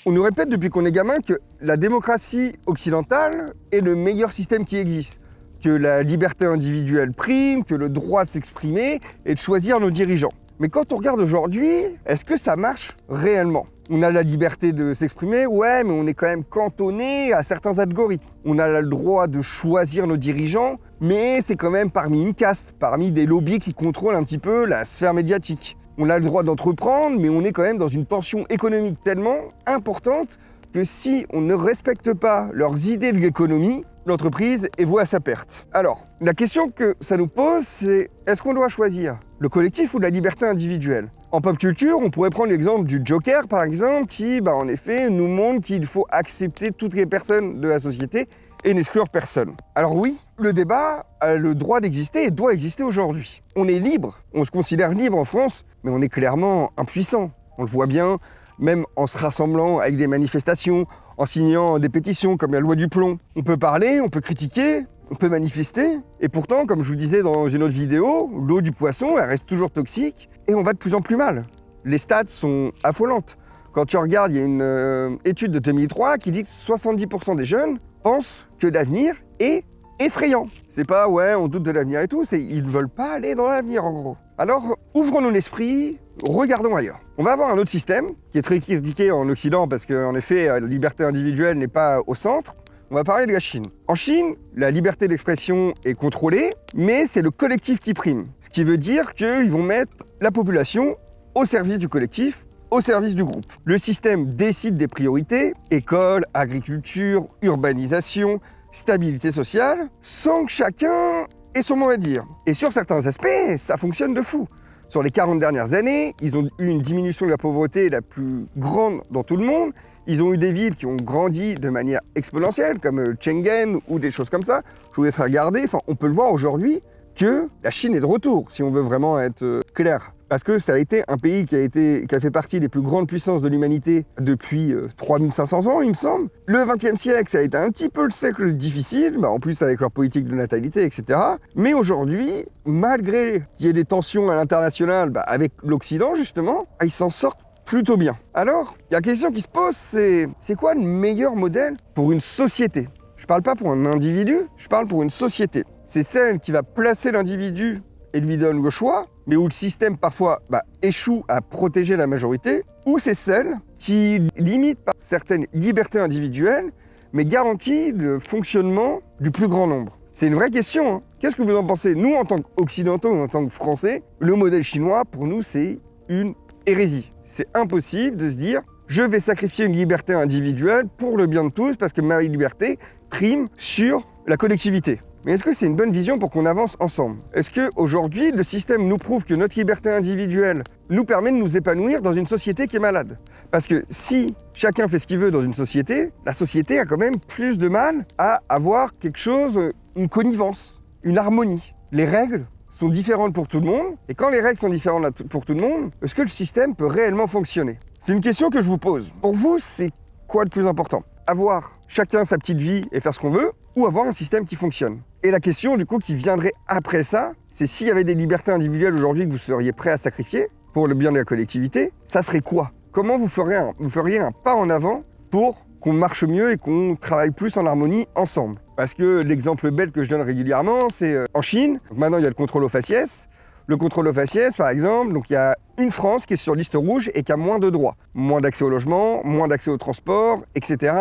On nous répète depuis qu'on est gamin que la démocratie occidentale est le meilleur système qui existe, que la liberté individuelle prime, que le droit de s'exprimer et de choisir nos dirigeants. Mais quand on regarde aujourd'hui, est-ce que ça marche réellement? On a la liberté de s'exprimer, ouais, mais on est quand même cantonné à certains algorithmes. On a le droit de choisir nos dirigeants, mais c'est quand même parmi une caste, parmi des lobbies qui contrôlent un petit peu la sphère médiatique. On a le droit d'entreprendre, mais on est quand même dans une tension économique tellement importante que si on ne respecte pas leurs idées de l'économie, l'entreprise est vouée à sa perte. Alors, la question que ça nous pose, c'est est-ce qu'on doit choisir le collectif ou la liberté individuelle? En pop culture, on pourrait prendre l'exemple du Joker, par exemple, qui, en effet, nous montre qu'il faut accepter toutes les personnes de la société et n'exclure personne. Alors oui, le débat a le droit d'exister et doit exister aujourd'hui. On est libre, on se considère libre en France, mais on est clairement impuissant. On le voit bien, même en se rassemblant avec des manifestations, en signant des pétitions comme la loi du plomb. On peut parler, on peut critiquer, on peut manifester, et pourtant, comme je vous disais dans une autre vidéo, l'eau du poisson, elle reste toujours toxique, et on va de plus en plus mal. Les stats sont affolantes. Quand tu regardes, il y a une étude de 2003 qui dit que 70% des jeunes pensent que l'avenir est effrayant. C'est pas, ouais, on doute de l'avenir et tout, c'est ils ne veulent pas aller dans l'avenir, en gros. Alors, ouvrons-nous l'esprit, regardons ailleurs. On va avoir un autre système qui est très critiqué en Occident parce qu'en effet, la liberté individuelle n'est pas au centre. On va parler de la Chine. En Chine, la liberté d'expression est contrôlée, mais c'est le collectif qui prime. Ce qui veut dire qu'ils vont mettre la population au service du collectif, au service du groupe. Le système décide des priorités, école, agriculture, urbanisation, stabilité sociale, sans que chacun ait son mot à dire. Et sur certains aspects, ça fonctionne de fou. Sur les 40 dernières années, ils ont eu une diminution de la pauvreté la plus grande dans tout le monde. Ils ont eu des villes qui ont grandi de manière exponentielle, comme Shenzhen ou des choses comme ça. Je vous laisserai regarder. Enfin, on peut le voir aujourd'hui que la Chine est de retour, si on veut vraiment être clair. Parce que ça a été un pays qui a fait partie des plus grandes puissances de l'humanité depuis 3500 ans, il me semble. Le XXe siècle, ça a été un petit peu le siècle difficile, en plus avec leur politique de natalité, etc. Mais aujourd'hui, malgré qu'il y ait des tensions à l'international avec l'Occident, justement, ils s'en sortent plutôt bien. Alors, la question qui se pose, c'est quoi le meilleur modèle pour une société? Je parle pas pour un individu, je parle pour une société. C'est celle qui va placer l'individu et lui donne le choix, mais où le système parfois échoue à protéger la majorité, ou c'est celle qui limite par certaines libertés individuelles, mais garantit le fonctionnement du plus grand nombre. C'est une vraie question, hein. Qu'est-ce que vous en pensez? Nous, en tant qu'Occidentaux, en tant que Français, le modèle chinois, pour nous, c'est une hérésie. C'est impossible de se dire « je vais sacrifier une liberté individuelle pour le bien de tous parce que ma liberté prime sur la collectivité ». Mais est-ce que c'est une bonne vision pour qu'on avance ensemble? Est-ce qu'aujourd'hui, le système nous prouve que notre liberté individuelle nous permet de nous épanouir dans une société qui est malade? Parce que si chacun fait ce qu'il veut dans une société, la société a quand même plus de mal à avoir quelque chose, une connivence, une harmonie. Les règles sont différentes pour tout le monde, et quand les règles sont différentes pour tout le monde, est-ce que le système peut réellement fonctionner? C'est une question que je vous pose. Pour vous, c'est quoi le plus important? Avoir chacun sa petite vie et faire ce qu'on veut, ou avoir un système qui fonctionne? Et la question, du coup, qui viendrait après ça, c'est s'il y avait des libertés individuelles aujourd'hui que vous seriez prêt à sacrifier pour le bien de la collectivité, ça serait quoi? Comment vous feriez un pas en avant pour qu'on marche mieux et qu'on travaille plus en harmonie ensemble? Parce que l'exemple bête que je donne régulièrement, c'est en Chine. Donc maintenant, il y a le contrôle aux faciès. Le contrôle aux faciès, par exemple, donc il y a une France qui est sur liste rouge et qui a moins de droits. Moins d'accès au logement, moins d'accès au transport, etc.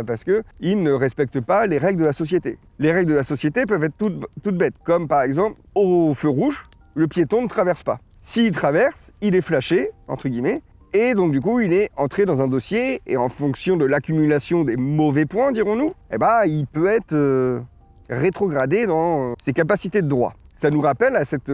Parce qu'ils ne respectent pas les règles de la société. Les règles de la société peuvent être toutes bêtes, comme par exemple, au feu rouge, le piéton ne traverse pas. S'il traverse, il est flashé, entre guillemets, et donc du coup, il est entré dans un dossier, et en fonction de l'accumulation des mauvais points, dirons-nous, il peut être rétrogradé dans ses capacités de droit. Ça nous rappelle à cette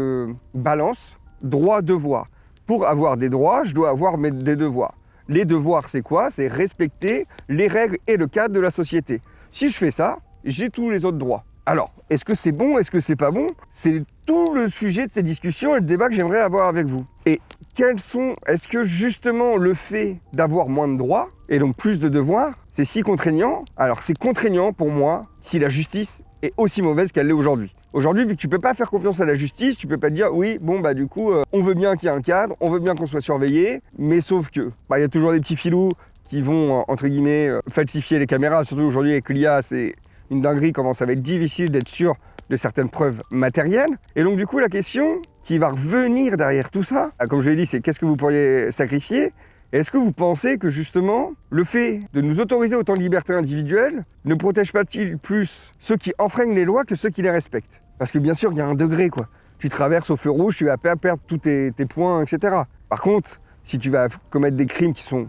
balance droit-devoir. Pour avoir des droits, je dois avoir des devoirs. Les devoirs, c'est quoi? C'est respecter les règles et le cadre de la société. Si je fais ça, j'ai tous les autres droits. Alors, est-ce que c'est bon? Est-ce que c'est pas bon? C'est tout le sujet de ces discussions et le débat que j'aimerais avoir avec vous. Et est-ce que justement le fait d'avoir moins de droits et donc plus de devoirs, c'est si contraignant? Alors c'est contraignant pour moi si la justice est aussi mauvaise qu'elle l'est aujourd'hui. Aujourd'hui, vu que tu peux pas faire confiance à la justice, tu peux pas te dire oui, du coup, on veut bien qu'il y ait un cadre, on veut bien qu'on soit surveillé, mais sauf que, y a toujours des petits filous qui vont, entre guillemets, falsifier les caméras. Surtout aujourd'hui avec l'IA, c'est une dinguerie comment ça va être difficile d'être sûr de certaines preuves matérielles. Et donc du coup, la question qui va revenir derrière tout ça, comme je l'ai dit, c'est qu'est-ce que vous pourriez sacrifier? Et est-ce que vous pensez que justement, le fait de nous autoriser autant de liberté individuelle ne protège pas-t-il plus ceux qui enfreignent les lois que ceux qui les respectent? Parce que bien sûr, il y a un degré, quoi. Tu traverses au feu rouge, tu vas perdre tous tes points, etc. Par contre, si tu vas commettre des crimes qui sont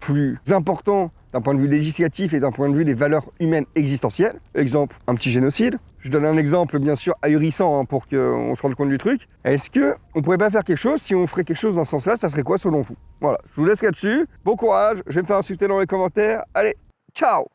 plus importants d'un point de vue législatif et d'un point de vue des valeurs humaines existentielles, exemple, un petit génocide. Je donne un exemple bien sûr ahurissant pour qu'on se rende compte du truc. Est-ce qu'on pourrait pas faire quelque chose? Si on ferait quelque chose dans ce sens-là, ça serait quoi selon vous? Voilà, je vous laisse là-dessus. Bon courage, je vais me faire insulter dans les commentaires. Allez, ciao!